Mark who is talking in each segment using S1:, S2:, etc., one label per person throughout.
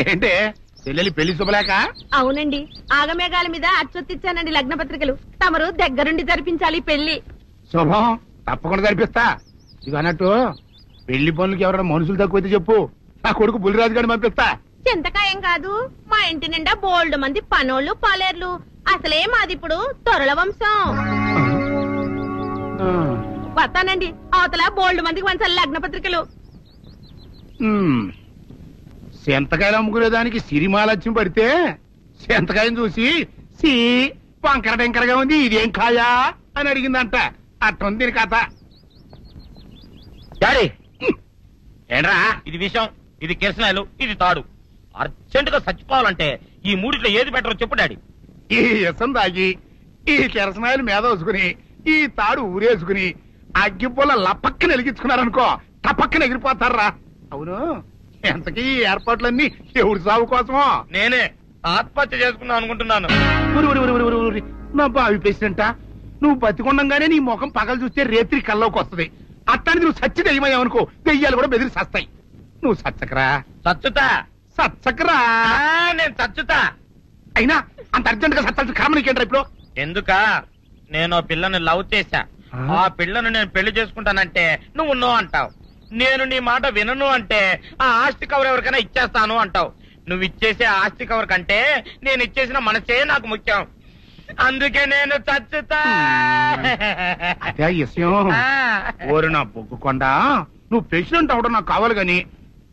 S1: ఏంటే చెల్లెలి పెళ్లి శుభలేక?
S2: అవునండి, ఆగమేఘాల మీద అచ్చొత్తిచ్చానండి లగ్న పత్రికలు. తమరు దగ్గరుండి జరిపించాలి పెళ్లి.
S1: శుభం, తప్పకుండా జరిపిస్తా. ఇవి అన్నట్టు పెళ్లి పనులకి ఎవరైనా మనుషులు తక్కువైతే చెప్పు, నా కొడుకు బుల్లిరాజు గారిని పంపిస్తా.
S2: చింతకాయం కాదు, మా ఇంటి నిండా బోల్డ్ మంది పనోళ్ళు పాలేర్లు. అసలే మాది ఇప్పుడు తొరల వంశం. వస్తానండి, అవతల బోల్డ్ మందికి వంచాలి లగ్న పత్రికలు.
S1: సెంతకాయలు అమ్ముకునేదానికి సిరిమాలత్యం పడితే సెంతకాయని చూసి సి వంకర టెంకరగా ఉంది, ఇదేం కాయా అని అడిగిందంట. అట్టుంది దీని కథ.
S3: డాడీ ఏంట్రా ఇది విషయం, ఇది కిరసనాయలు, ఇది తాడు. అర్జెంట్ గా చచ్చిపోవాలంటే ఈ మూడిట్లో ఏది బెటర్ చెప్పు డాడీ.
S1: ఈ ఇసం దాగి ఈ కిరసనాయలు మీద వేసుకుని ఈ తాడు ఊరేసుకుని అగ్గిపూల లపక్కన వెలిగించుకున్నారనుకో టపక్కన ఎగిరిపోతారా. అవును, ఎంతకీ ఈ ఏర్పాట్లన్నీ ఎవరి సాగు కోసమో?
S3: నేనే ఆత్మహత్య చేసుకుందాం అనుకుంటున్నాను.
S1: నా బావి పేసినంట, నువ్వు బతికొండంగానే నీ ముఖం పగలు చూస్తే రేత్రి కల్లోకి వస్తుంది. అట్టానికి నువ్వు సచ్చి దెయ్యమయ్యావనుకో దెయ్యాలు కూడా బెదిరి సస్తాయి. నువ్వు సచ్చకరా.
S3: చచ్చుతా
S1: సచ్చకరా.
S3: నేను చచ్చుతా.
S1: అయినా అంత అర్జెంట్ గా సత్తాల్సిన కర్మ నీకేంట్రా ఇప్పుడు?
S3: ఎందుక నేను పిల్లని లవ్ చేశా. ఆ పిల్లను నేను పెళ్లి చేసుకుంటానంటే నువ్వు నో అంటావు. నేను నీ మాట వినను అంటే ఆ ఆస్తి కవర్ ఎవరికైనా ఇచ్చేస్తాను అంటావు. నువ్వు ఇచ్చేసే ఆస్తి కవర్ కంటే నేను ఇచ్చేసిన మనసే నాకు ముఖ్యం. అందుకే నేను చచ్చుతా.
S1: అదే విషయం. ఓరు నా బొగ్గుకొండ, నువ్వు ప్రెసిడెంట్ అవడం నాకు కావాలి గాని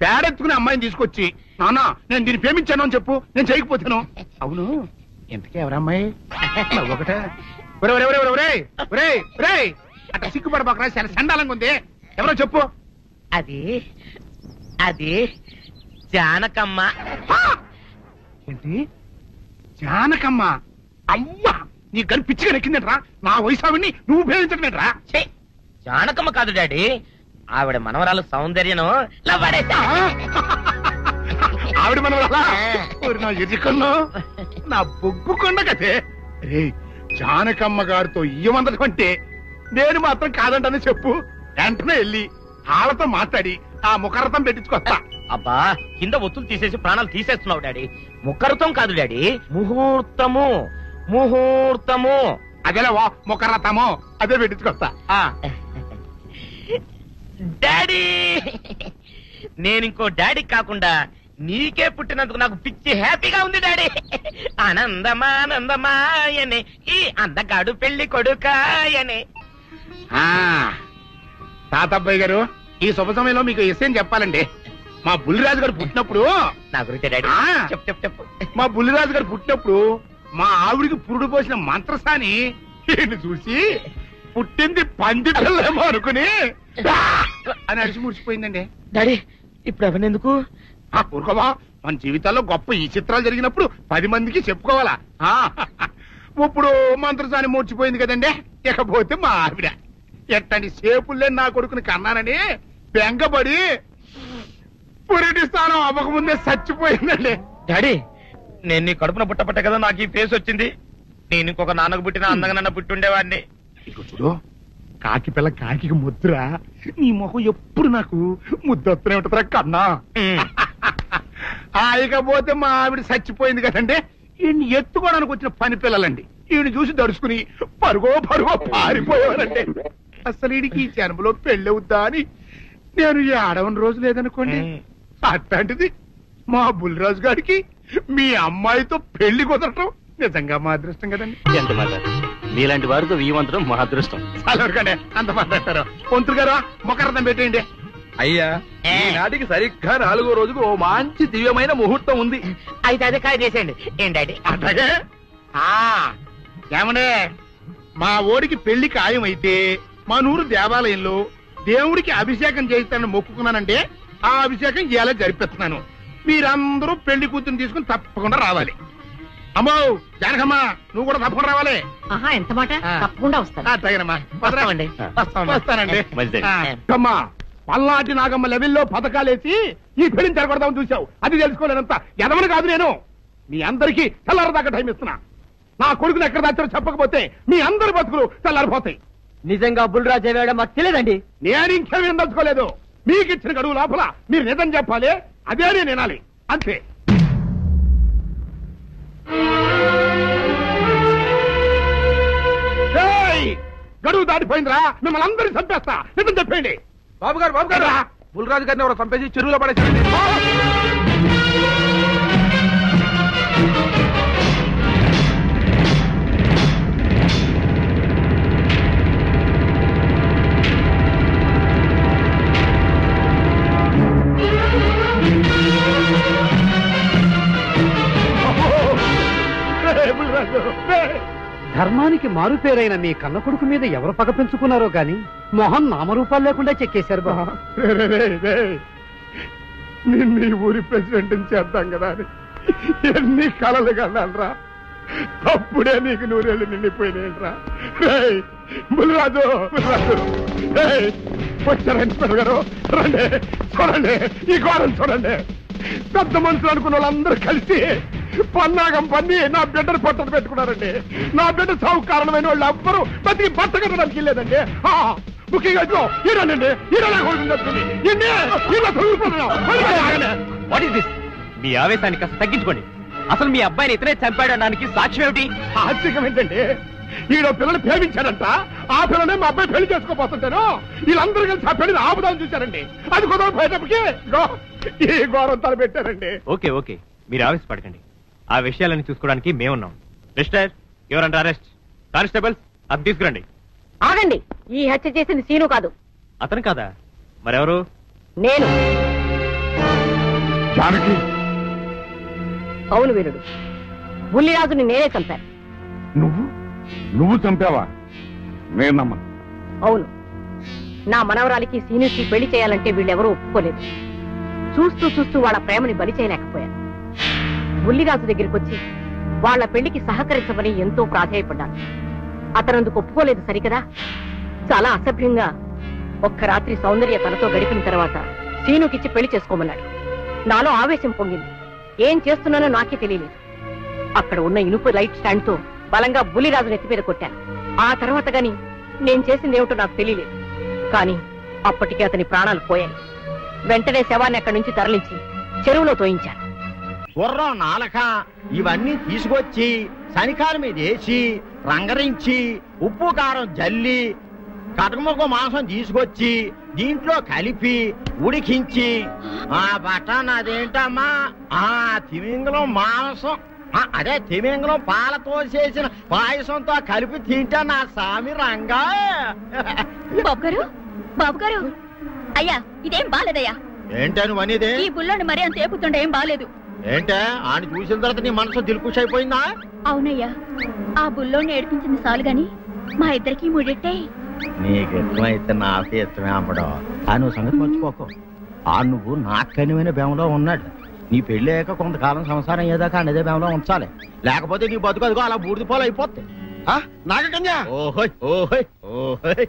S1: పేడెత్తుకునే అమ్మాయిని తీసుకొచ్చి నానా నేను దీన్ని ప్రేమించాను అని చెప్పు, నేను చేయకపోతాను. అవును, ఎంతకే ఎవరమ్మాయి? ఒకటే అట్లా సిగ్గుపడబాకరా, చాలా సండాలంగా ఉంది. ఎవరో చెప్పు.
S3: అది అది జానకమ్మ.
S1: ఏంటి జానకమ్మ? అమ్మా, నీ గని పిచ్చిగా నెక్కిందంట్రా. నా వయసావిని నువ్వు ప్రేమించటమేట్రా?
S3: జానకమ్మ కాదు డాడీ, ఆవిడ మనవరాలు సౌందర్యను
S1: ఆవిడ మనవరాలా? నా ఎదుకల్లో నా బొగ్గు కొండ కదే. రే, జానకమ్మ గారితో ఇయ్యమందడం అంటే నేను మాత్రం కాదంటనే చెప్పు. వెంటనే వెళ్ళి వాళ్ళతో మాట్లాడి ఆ ముఖరథం పెట్టించుకొస్తా.
S3: అబ్బా, కింద ఒత్తులు తీసేసి ప్రాణాలు తీసేస్తున్నావు డాడీ. ముఖరథం కాదు డాడీ, ముహూర్తము. ముహూర్తము
S1: అదేలా ముఖరథము, అదే పెట్టించుకొస్తా.
S3: డాడీ, నేను ఇంకో డాడీ కాకుండా నీకే పుట్టినందుకు నాకు పిచ్చి హ్యాపీగా ఉంది డాడీ. ఆనందమానందమాయనే ఈ అందగాడు పెళ్లి కొడుకాయనే.
S1: తాతబ్బాయి గారు, ఈ శుభ సమయంలో మీకు విషయం చెప్పాలండి. మా బుల్లిరాజు గారు పుట్టినప్పుడు
S3: నా గురించి డాడీ చెప్పు చెప్పు.
S1: మా బుల్లిరాజు గారు పుట్టినప్పుడు మా ఆవిడికి పురుడు పోసిన మంత్రసాని చూసి పుట్టింది పంది పిల్లేమో అనుకుని అని అడిచి ముడిచిపోయిందండి.
S3: డాడీ ఇప్పుడు ఎవరెందుకు?
S1: ఊరుకోవా, మన జీవితాల్లో గొప్ప ఈ చిత్రాలు జరిగినప్పుడు 10 మందికి చెప్పుకోవాలా. ఇప్పుడు మంత్రసాని మూర్చిపోయింది కదండి. ఇకపోతే మా ఆవిడ ఎట్టని సేపుల్లే నా కొడుకుని కన్నానని బెంగపడి పురిటి స్థానం అవ్వకముందే చచ్చిపోయిందండి.
S3: డాడీ, నేను నీ కడుపున పుట్టపట్టే కదా నాకు ఈ ఫేస్ వచ్చింది. నేను ఇంకొక నాన్నకు పుట్టిన అందంగా నన్ను పుట్టుండేవాడిని.
S1: ఇక చూడు, కాకి పిల్ల కాకి ముద్ర, నీ మొహం ఎప్పుడు నాకు ముద్దొత్తనే ఉంటుందిరా కన్నా. ఇకపోతే మా ఆవిడ చచ్చిపోయింది కదండి. ఈయన్ని ఎత్తుకోవడానికి వచ్చిన పని పిల్లలండి ఈయన చూసి దడుచుకుని పరుగో పారిపోయేవారండి. అసలు ఈడికి ఈ జన్మలో పెళ్ళవుద్దా అని నేను ఈ ఆడవని రోజు లేదనుకోండి. అట్లాంటిది మా బుల్లిరాజు గారికి మీ అమ్మాయితో పెళ్లి కుదరటం నిజంగా మా అదృష్టం కదండి.
S4: ఎంత మాట, మీలాంటి వారితో వీయమంతరం మా అదృష్టం.
S1: చాలవరకండి, అంత మాట్లాడతారు. పొంతులు గారు మొకరథం పెట్టేయండి.
S5: అయ్యా, ఈనాటికి సరిగ్గా 4వ రోజుకు ఓ మంచి దివ్యమైన ముహూర్తం ఉంది.
S3: అయితే అదే కాయ చేసేయండి. ఏం డాడీ?
S1: అట్లాగే. ఏమండే, మా ఓడికి పెళ్లి ఖాయం అయితే మా నూరు దేవాలయంలో దేవుడికి అభిషేకం చేయిస్తానని మొక్కుకున్నానంటే ఆ అభిషేకం ఇలా జరిపిస్తున్నాను. మీరందరూ పెళ్లి కూతురు తీసుకుని తప్పకుండా రావాలి. అమ్మో జానకమ్మ, నువ్వు కూడా తప్పకుండా రావాలి.
S2: ఎంత మాట, తప్పకుండా వస్తాను.
S1: అట్లాగేనమ్మా,
S3: వస్తామండి.
S1: వస్తానండి. అమ్మా, పల్నాటి నాగమ్మ లెవెల్లో పథకాలేసి ఈ పెళ్లిని జరగొడదామని చూసావు. అది తెలుసుకోలేనంత ఎదవని కాదు నేను. మీ అందరికీ తెల్లారదాకా టైం ఇస్తున్నా. నా కొడుకుని ఎక్కడ దాచారో చెప్పకపోతే మీ అందరి బతుకులు తెల్లారిపోతాయి.
S6: నిజంగా బుల్రాజు అయ్యాడో మాకు తెలియదండి.
S1: నేను ఇంకేమీ దలుచుకోలేదు. మీకు ఇచ్చిన గడువు లోపల మీరు నిజం చెప్పాలి, అదే నేను వినాలి, అంతే. గడువు దాటిపోయిందిరా, మిమ్మల్ని అందరినీ చంపేస్తా, నిజం చెప్పండి.
S5: బాబు గారు బుల్రాజు గారిని ఎవరో చంపేసి చెరువులో పడేసారండి.
S6: ధర్మానికి మారుపేరైన మీ కన్న కొడుకు మీద ఎవరు పగ పెంచుకున్నారో గాని మొహం నామరూపాలు లేకుండా చెక్కేశారు బాబా.
S1: నిన్ను ఈ ఊరి ప్రెసిడెంట్ చేద్దాం కదా అని ఎన్ని కలలు కన్నారా, అప్పుడే నీకు నూరేళ్ళు నిండిపోయినాయిరా. బుల్రాజు వచ్చారండి గారు, రండి చూడండి, ఈ ఘోరం చూడండి. పెద్ద మనుషులు అనుకున్న వాళ్ళందరూ కలిసి పన్నాగం పన్ని నా బిడ్డను పొట్టను పెట్టుకున్నారండి. నా బిడ్డ సాగు కారణమైన వాళ్ళు ఎవ్వరూ బతికి బట్ట కట్టడానికి వెళ్ళలేదండి. ముఖ్యంగా
S4: మీ ఆవేశాన్ని కాస్త తగ్గించుకోండి. అసలు మీ అబ్బాయిని ఇతనే చంపాడడానికి సాక్ష్యం ఏమిటి?
S1: ఆశ్చర్యం ఏంటండి, ఈడో పిల్లలు ప్రేమించాడంట, ఆ పిల్లనే మా అబ్బాయి పెళ్లి చేసుకోపోతుంటాను. వీళ్ళందరూ కలిసి ఆ పెళ్లిని ఆపుదాన్ని చూశారండి. అది కుదరపోయేటప్పటికి ఈ ఘోరం తలపెట్టారండి.
S4: ఓకే మీరు ఆవేశపడకండి, ఆ విషయాలను చూసుకోవడానికి మేమున్నాం. Mister your under arrest. Constables అది తీసుకురండి.
S7: ఆగండి, ఈ హత్య చేసింది సీను కాదు.
S4: అతను కాదా? మరెవరు?
S7: నేను.
S1: జానకి.
S7: అవును వీరుడు, బుల్లిరాజుని నేనే చంపాను.
S1: నువ్వు చంపావా? నేను నమ్మను.
S7: అవును, నా మనవరాలికి సీనుకి పెళ్లి చేయాలంటే వీళ్ళెవరూ ఒప్పుకోలేదు. చూస్తూ వాళ్ళ ప్రేమని బలి చేయలేకపోయాను. బుల్లిరాజు దగ్గరికి వచ్చి వాళ్ల పెళ్లికి సహకరించమని ఎంతో ప్రాధేయపడ్డాను. అతనందుకు ఒప్పుకోలేదు సరికదా. చాలా అసభ్యంగా ఒక్క రాత్రి సౌందర్య తనతో గడిపిన తర్వాత సీనుకిచ్చి పెళ్లి చేసుకోమన్నాడు. నాలో ఆవేశం పొంగింది. ఏం చేస్తున్నానో నాకే తెలియలేదు. అక్కడ ఉన్న ఇనుప లైట్ స్టాండ్ తో బలంగా బుల్లిరాజు నెత్తి మీద కొట్టాను. ఆ తర్వాత గాని నేను చేసిందేమిటో నాకు తెలియలేదు. కానీ అప్పటికే అతని ప్రాణాలు పోయాయి. వెంటనే శవాన్ని అక్కడి నుంచి తరలించి చెరువులో తోయించాను.
S8: గుర్రం నాలక ఇవన్నీ తీసుకొచ్చి శనికాల మీద వేసి రంగరించి ఉప్పు కారం జల్లి కటకముక్క మాంసం తీసుకొచ్చి దీంట్లో కలిపి ఉడికించి ఆ బటన్ అదేంటమ్మా తిమింగలం మాంసం అదే తిమింగలం పాలతో చేసిన పాయసంతో కలిపి తింటా నా సామి రంగా.
S2: బాబు గారు అయ్యా, ఇదేం బాలేదయ్యా.
S8: ఏంటని వనిదే?
S2: ఈ బుల్లోని మరీ అంత ఏపుతుండే ఏం బాలేదు.
S8: ఏంటే ఆయన చూసిన తర్వాత నీ మనసు దిల్కుష్ అయిపోయిందా?
S2: అవునయ్యా, ఆ బుల్లోని ఏడిపించింది చాలు గాని మా ఇద్దరికి ముడిట్టే.
S8: నీకు ఇష్టమైతే నాకు ఇష్టమే అమ్మడం. ఆ నువ్వు సంగతి మర్చిపోకు. ఆ నువ్వు నాకు కనివైన బేమలో ఉన్నాడు. నీ పెళ్లి అయ్యాక కొంతకాలం సంసారం ఏదాకా అనేదే బేమలో ఉంచాలి, లేకపోతే నీ బతుకు అదిగో అలా బూడిదిపోలు అయిపోతాయి.
S5: నాగకన్యా,
S8: ఓహోయ్ ఓహోయ్ ఓహోయ్,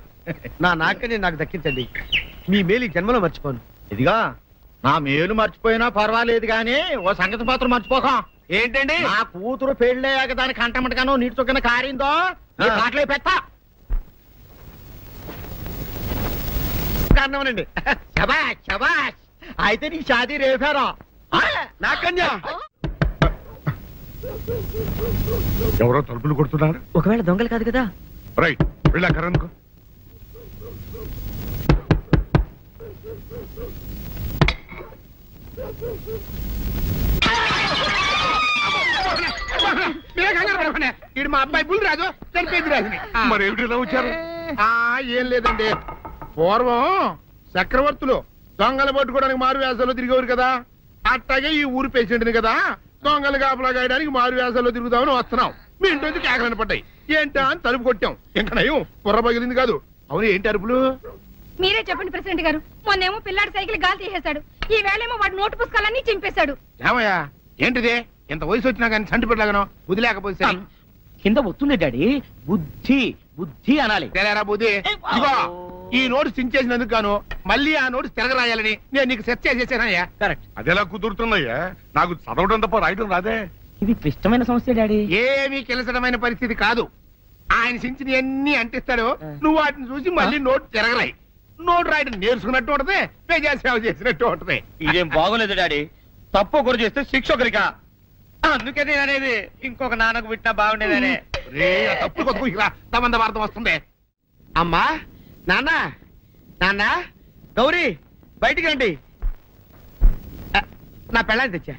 S5: నా నాగకన్య నాకు దక్కించండి. మీ మేలు ఈ జన్మలో మర్చిపోను.
S8: ఇదిగా నా మేలు మర్చిపోయినా పర్వాలేదు గాని ఓ సంగతి మాత్రం మర్చిపోకం.
S5: ఏంటండి?
S8: నా కూతురు పెళ్ళయ్యాక దానికి కంటమటగానో నీటి చొక్కన కారిందో కాట్లే పెట్టా
S5: కారణమనండి.
S8: శబాష్ శబాష్, అయితే నీ షాదీ రేపారా?
S5: నాగకన్యా,
S1: ఎవరో తలుపులు కొడుతున్నారు.
S7: ఒకవేళ దొంగలు కాదు కదా.
S1: రైట్, వెళ్ళాకరనుకో. ఇడు మా అబ్బాయి బుల్లిరాజు చనిపోయింది రాజుని. మరేమిటి ఇలా వచ్చారు? ఏం లేదండి, పూర్వం చక్రవర్తులు దొంగలు పట్టుకోవడానికి మారు వేసాల్లో తిరిగేవారు కదా, అట్టాగే ఈ ఊరు పేషెంట్ని కదా దొంగలు కాపలా గాయడానికి మారు వేసాల్లో తిరుగుదామని వస్తున్నాం. మీ ఇంటి కేకలని పడ్డాయి. ఏంటా అని తలుపు కొట్టాం. ఇంకా నయం బుర్ర పగిలింది కాదు. అవును, ఏంటి అరుపులు?
S2: మీరే చెప్పండి ప్రెసిడెంట్ గారు. మొన్నేమో పిల్లాడి సైకిల్ గాలి తీసేశాడు, ఈ వేళేమో వాడి నోటు పుస్తకాలన్నీ చింపేశాడు.
S1: ఏమయ్యా ఏంటిదే? ఇంత వయసు వచ్చినా కానీ సంటి పెట్టలాగనో బుద్ధి లేకపోతే
S3: కింద వస్తుంది డాడీ. బుద్ధి బుద్ధి అనాలి.
S1: తెలేరా బుద్ధి? ఇదిగో ఈ నోట్స్ చించేసినందుకు గాను మళ్ళీ ఆ నోట్స్ తిరగరాయాలని నేను నీకు సెట్ చేసేసానయ్యా.
S3: కరెక్ట్.
S1: అదెలా కుదురుతున్నాయ్యా? నాకు చదవడం తప్ప రాయడం రాదే.
S3: ఇది క్లిష్టమైన సమస్య డాడీ.
S1: ఏమీ కిలసడమైన పరిస్థితి కాదు. ఆయన చించిన ఎన్ని అంటిస్తాడు, నువ్వు వాటిని చూసి మళ్ళీ నోట్ తిరగరాయి. నోటు రాయడం నేర్చుకున్నట్టు ఉంటది, ప్రజాసేవ చేసినట్టు ఉంటది.
S3: ఇదేం బాగోలేదు డాడీ. తప్పు ఒకరు చేస్తే శిక్ష ఒకరికా. అందుకే నేను అనేది ఇంకొక నాన్నకు పుట్టినా బాగుండేదనే.
S1: రే ఆ తప్పు కొద్దు ఇలా సంబంధ వార్త వస్తుంది.
S9: అమ్మా, నాన్న, నాన్న, గౌరీ, బయటికి రండి. నా పెళ్ళాన్ని తెచ్చా.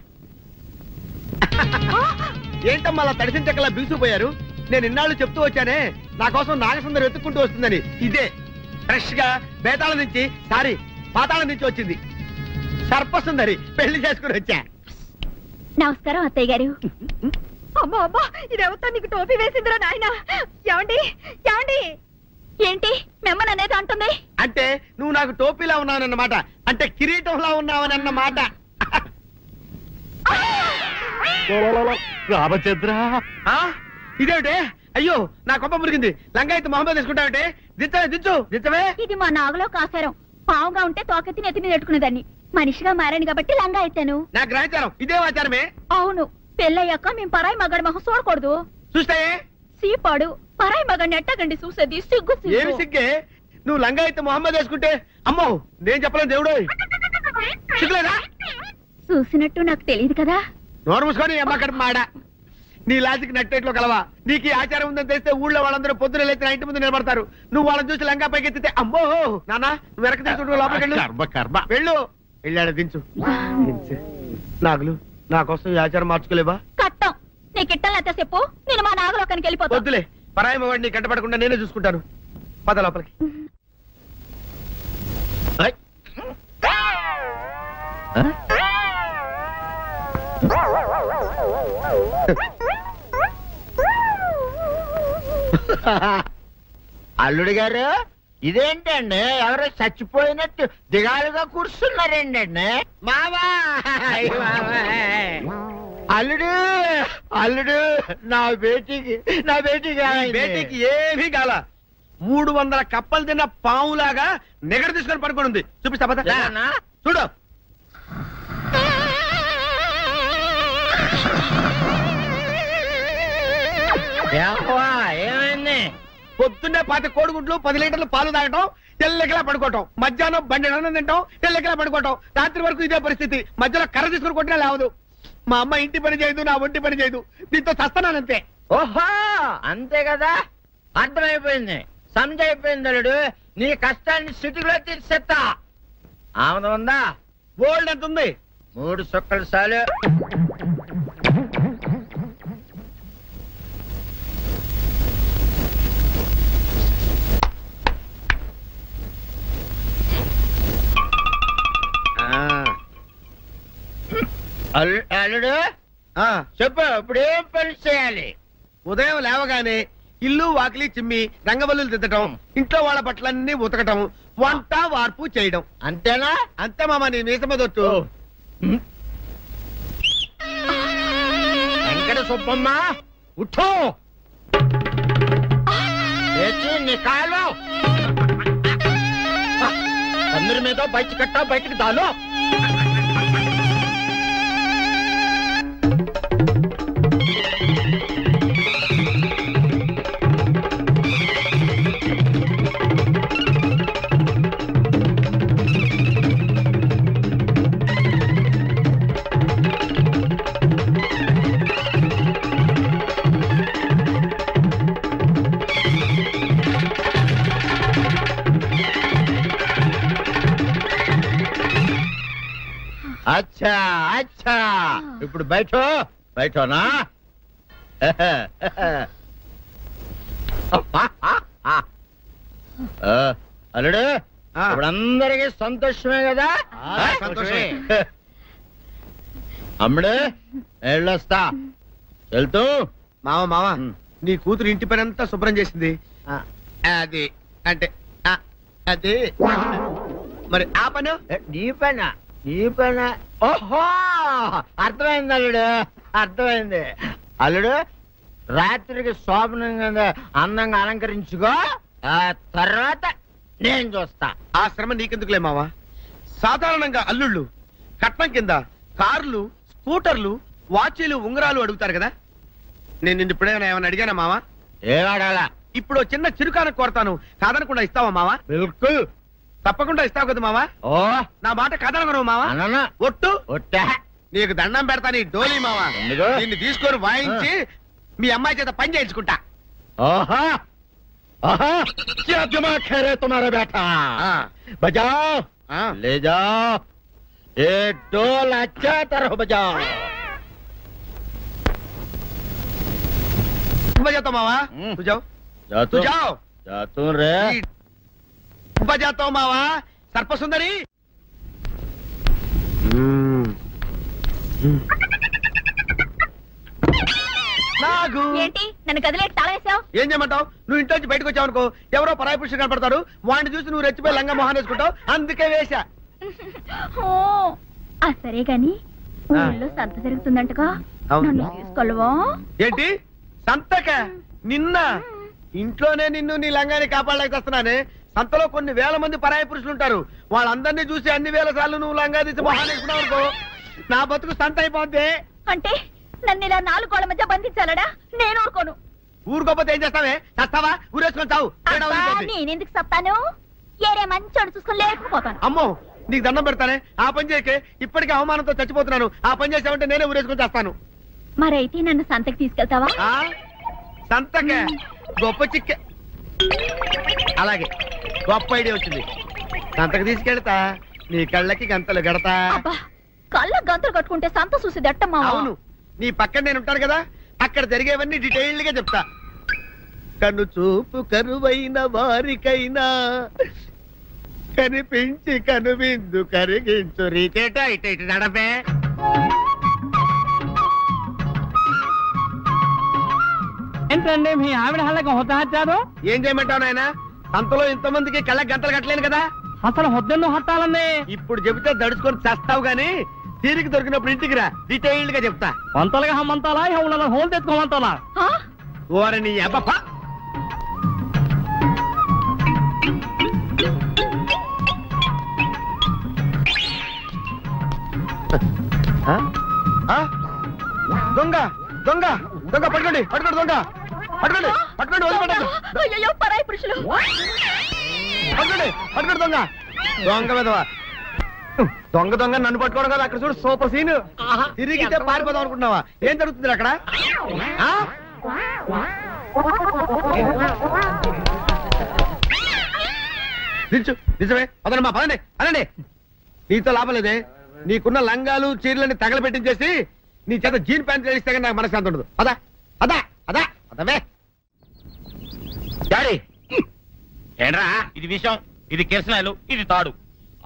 S9: ఏంటమ్మా అలా తడిసిన చెక్కలా బిగుసిపోయారు? నేను ఇన్నాళ్ళు చెప్తూ వచ్చానే, నా కోసం నాగసుందరం వెతుక్కుంటూ వస్తుందని. ఇదే ఫ్రెష్ గా బేతాళం నుంచి పాతాళం నుంచి వచ్చింది. సర్పసుందరి పెళ్లి చేసుకుని వచ్చా.
S2: నమస్కారం అత్తయ్య గారు. అమ్మా అమ్మా, ఇదేవతో నీకు టోపీ వేసిందిరా నాయన. ఏమండి ఏమండి, ఏంటి మిమ్మల్ని అనేది అంటుంది?
S9: అంటే నువ్వు నాకు టోపీలా ఉన్నావనన్నమాట, అంటే కిరీటంలా ఉన్నావని అన్నమాట.
S1: రామచంద్ర,
S9: ఇదేమిటే? అయ్యో, నా కొప్ప మురిగింది. లంగా అయితే మొహమ్మద్ తీసుకుంటావంటే? దించవే.
S2: ఇది మా నాగులో కాసారం. పావుగా ఉంటే తోకెత్తి నెత్తి మీద పెట్టుకునేదాన్ని. మనిషిగా మారాను కాబట్టి లంగా అయితాను.
S9: నా గ్రహచారం ఇదే ఆచారమే.
S2: అవును, పెళ్ళయ్యాక మేము పరాయి మగాడి మొహం చూడకూడదు.
S9: చూస్తాయే
S2: సీపాడు పరాయి మగాడిని ఎట్టగండి చూసేది. సిగ్గు
S9: ఏమి సిగ్గే? నువ్వు లంగా అయితే మొహమ్మద్ వేసుకుంటే అమ్మో నేను చెప్పలేను దేవుడు. సిగ్గులేదా?
S2: చూసినట్టు నాకు తెలియదు కదా.
S9: నోరు మూసుకొని అమ్మక్కడ మాడ. నీ లాజిక్ నట్టేట్లో కలవా? నీకు ఈ ఆచారం ఉందని తెలిస్తే ఊళ్ళో వాళ్ళందరూ పొద్దున లేచి నా ఇంటి ముందు నిలబడతారు. నువ్వు వాళ్ళని చూసి లంగా పైకి ఎత్తితే అమ్మో నాన్న నువ్వు వెనక తీసుకుంటూ లోపలికి వెళ్ళు. వెళ్ళాడు దించు. నాగులు, నా కోసం ఈ ఆచారం మార్చుకోలేవా?
S2: కట్టం నీకు ఇట్టలేతే చెప్పు, నేను మా నాగలోకానికి వెళ్ళిపోతా.
S9: వద్దులే, పరాయి మగవాడిని కంటపడకుండా నేనే చూసుకుంటాను. పద లోపలికి.
S8: అల్లుడు గారు, ఇదేంటండి ఎవరో చచ్చిపోయినట్టు దిగాలుగా కూర్చున్నారేంటండి?
S9: మావా
S8: అల్లుడు అల్లుడు, నా బేటీకి
S9: ఏమీ కాల. 300 కప్పలు తిన్న పావులాగా నిగడ తీసుకొని పడుకొని ఉంది. చూపిస్తా పద. చూడు.
S8: ఏమైంది?
S9: పొద్దున్నే 10 కోడిగుడ్లు 10 లీటర్లు పాలు తాగటం, తెల్లకిలా పడుకోవటం. మధ్యాహ్నం బండి అన్నం తింటాం, తెల్లకిలా పడుకోవటం. రాత్రి వరకు ఇదే పరిస్థితి. మధ్యలో కర్ర తీసుకుని కొట్టినా లేవదు. మా అమ్మ ఇంటి పని చేయదు, నా ఒంటి పని చేయదు. దీంతో చస్తానంతే.
S8: ఓహో, అంతే కదా, అర్థమైపోయింది, సమజైపోయింది. అల్లుడు, నీ కష్టాన్ని సిటీలో తీర్చేస్తా. ఆమె ఉందా?
S9: గోల్డ్ ఎంత ఉంది?
S8: 3 సుక్కలు చాలు. అల్లుడు చెప్పు, ఇప్పుడు ఏం పని చేయాలి?
S9: ఉదయం లేవగానే ఇల్లు వాకిలి చిమ్మి రంగవల్లులు దిద్దటం, ఇంట్లో వాళ్ళ బట్టలన్నీ ఉతకటం, వంట వార్పు చేయడం.
S8: అంతేనా?
S9: అంతే మామ, నీ మీసమదొట్టు.
S8: వెంకట సుబ్బమ్మ, ఉఠో, నీ కాలు అందరి మీద బయట కట్టా, బయటికి దాలో. అచ్చా అచ్చా, ఇప్పుడు బయటనా? అల్లుడు, ఇప్పుడు అందరికీ సంతోషమే కదా?
S9: సంతోషమే.
S8: అమ్ముడు, వెళ్ళొస్తా. వెళ్తూ
S9: మావ నీ కూతురు ఇంటి పని అంతా శుభ్రం చేసింది. అది అంటే అది మరి ఆ పని
S8: నీ పైన. ఓహో, అర్థమైంది అల్లుడు, అర్థమైంది. అల్లుడు, రాత్రికి శోభనంగా అందంగా అలంకరించుకో, ఆ తర్వాత నేను చూస్తా.
S9: ఆ శ్రమ నీకెందుకులే మావా. సాధారణంగా అల్లుళ్ళు కట్నం కింద కార్లు, స్కూటర్లు, వాచీలు, ఉంగరాలు అడుగుతారు కదా. నేను నిన్ను ఇప్పుడేమైనా ఏమైనా అడిగానా మావా?
S8: ఏం అడగాలా?
S9: ఇప్పుడు చిన్న చిరుకాన కోరతాను, కాదనకుండా ఇస్తావా మావా?
S8: బిల్కుల్.
S9: తప్పకుండా ఇస్తావు కదా మావా?
S8: ఓ
S9: నా మాట కదలగను మావా.
S8: అన్న
S9: ఒట్టు
S8: ఒట్టా
S9: నీకు దండం పెడతా నీ డోలీ మావా.
S8: ఎందుకు?
S9: దీన్ని తీసుకొని వాయించి మీ అమ్మాయి చేత పని చేయించుకుంటా.
S8: ఆహా ఆహా क्या दिमाग है रे तुम्हारा बेटा बजाओ ले जाओ ये ढोल अच्छा तरह बजाओ
S9: बजाता मावा तू जाओ
S8: जा
S9: तू जाओ
S8: जा तू रे
S9: बजाता मावा सर्पसुंदरी. నాగు
S2: ఏంటి నన్ను గదిలేటి తాళేసావు?
S9: ఏం చేయమంటావు? నువ్వు ఇంట్లో నుంచి బయటకు వచ్చావు అనుకో, ఎవరో పరాయి పురుషులు కనపడతారు, వాడిని చూసి నువ్వు రెచ్చిపోయి లంగా మొహాన్ని వేసుకుంటావు, అందుకే వేశా.
S2: సరే గాని ఊళ్ళో సంత జరుగుతుందంటగా, నన్ను తీసుకెళ్ళవా?
S9: ఏంటి సంతక? నిన్న ఇంట్లోనే నిన్ను నీ లంగాన్ని కాపాడలేకొస్తున్నానే. సంతలో కొన్ని వేల మంది పరాయి పురుషులు ఉంటారు, వాళ్ళందరినీ చూసి అన్ని వేల సార్లు నువ్వు లంగా తీసి మొహాన్ని వేసుకున్నావు అనుకో, నా బతుకు సంత అయిపోద్ది.
S2: అంటే నన్ను ఇలా 4 గోళ్ల మధ్య బంధించాలడా? నేను ఊరుకోను.
S9: ఊరుకోపోతే ఏం చేస్తావే? చస్తావా? ఊరేసుకొని చావు.
S2: నేనెందుకు చెప్తాను? ఏరే మంచోడు చూసుకొని లేకపోతాను.
S9: అమ్మో నీకు దండం పెడతానే, ఆ పని చేయకే. ఇప్పటికే అవమానంతో చచ్చిపోతున్నాను, ఆ పని చేసావంటే నేనే ఊరేసుకొని చేస్తాను.
S2: మరైతే నన్ను సంతకి తీసుకెళ్తావా?
S9: సంతకే గొప్ప చిక్కే. అలాగే గొప్ప ఐడియా వచ్చింది. సంతకు తీసుకెళ్తా, నీ కళ్ళకి గంతలు గడతా.
S2: కళ్ళ గంతలు కట్టుకుంటే సంత చూసి దట్టమ్మా.
S9: అవును, నీ పక్కన నేను ఉంటాను కదా, అక్కడ జరిగేవన్నీ డీటెయిల్డ్ గా చెప్తా. కను చూపు కరువైన వారికైనా కనిపించి కనువిందు కరిగించు రీతేట ఇట ఇటు నడపే.
S6: ఏంటండి మీ ఆవిడ హల్లకి హొత్తాచారు?
S9: ఏం చేయమంటావు నాయన? సంతలో ఇంతమందికి కళ్ళకి గంతలు కట్టలేను కదా.
S6: అసలు హొద్దెన్ను హత్తాలండి.
S9: ఇప్పుడు చెబితే దడుచుకొని చేస్తావు గాని, తీరికి దొరికినప్పుడు ఇంటికి రా, డీటెయిల్డ్ గా చెప్తా.
S6: వంతలుగా హమ్మంతాలా ఇవాళ హోల్ తెచ్చుకోమంటాలా?
S9: ఓర నీ అబ్బ. దొంగ దొంగ దొంగ పట్టుకోండి పట్టుకోండి దొంగ పట్టుకోండి పట్టుకోండి వదిలిపెట్టండి.
S2: అయ్యో పరాయి పురుషులు.
S9: పట్టుకోండి పట్టుకోండి దొంగ దొంగ విధవా. దొంగ దొంగ నన్ను పట్టుకోవడం కదా, అక్కడ చూడు సూపర్ సీన్. తిరిగితే పారిపోదాం అనుకుంటున్నావా? ఏం జరుగుతుంది అక్కడ? నిజమే పదండి మా పదండి అనండి. నీతో లాభం లేదే, నీకున్న లంగాలు చీరలని తగలబెట్టించేసి నీ చేత జీన్ ప్యాంట్ తెలిస్తే కానీ నాకు మనశ్శాంతి ఉండదు. అదా అదా అదా అదవే
S3: డాడీ. ఏంట్రా ఇది విషయం, ఇది కిరసనాయలు, ఇది తాడు.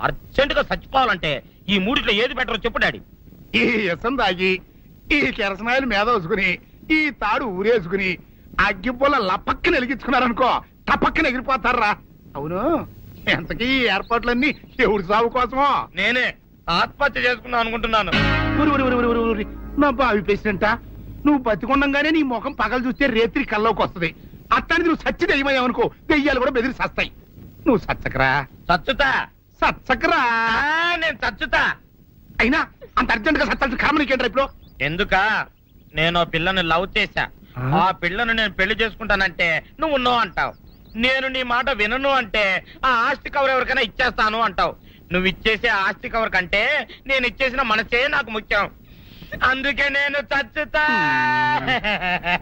S3: అర్జెంట్ గా చచ్చిపోవాలంటే ఈ మూడిట్లో ఏది బెటర్ చెప్పు డాడీ.
S1: ఈ ఇసం తాగి, ఈ కిరసనాయలు మీద వేసుకుని, ఈ తాడు ఊరేసుకుని అగ్గిపూల లపక్కన వెలిగించుకున్నారనుకో, టపక్కన ఎగిరిపోతారా. అవును, ఎంతకీ ఈ ఏర్పాట్లన్నీ ఎవరి సాగు కోసమో?
S3: నేనే ఆత్మహత్య చేసుకుందాం అనుకుంటున్నాను.
S1: నా బావి ప్రెసిడెంటా, నువ్వు బతికొండంగానే నీ ముఖం పగలు చూస్తే రేత్రి కల్లోకి వస్తుంది. అత్తానికి నువ్వు సచ్చి దెయ్యమయ్యావనుకో, దెయ్యాలు కూడా బెదిరి సస్తాయి. నువ్వు సచ్చకరా.
S3: చచ్చుతా
S1: సచ్చకరా.
S3: నేను చచ్చుతా.
S1: అయినా అంత అర్జెంట్ గా సత్తాల్సిన కర్మ నీకేంట్రా ఇప్పుడు?
S3: ఎందుక? నేను పిల్లని లవ్ చేశా, ఆ పిల్లను నేను పెళ్లి చేసుకుంటానంటే నువ్వు నో అంటావు. నేను నీ మాట వినను అంటే ఆ ఆస్తి కవర్ ఎవరికైనా ఇచ్చేస్తాను అంటావు. నువ్వు ఇచ్చేసే ఆస్తి కవర్ కంటే నేను ఇచ్చేసిన మనసే నాకు ముఖ్యం. అందుకే నేను చచ్చుతా.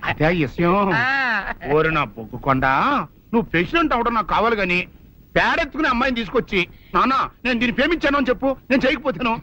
S1: అదే విషయం. ఓరి నా బొగ్గుకొండ, నువ్వు ప్రెసిడెంట్ అవడం నాకు కావాలి గాని, పేడెత్తుకునే అమ్మాయిని తీసుకొచ్చి నాన్న నేను దీన్ని ప్రేమించాను అని చెప్పు, నేను చేయకపోతాను.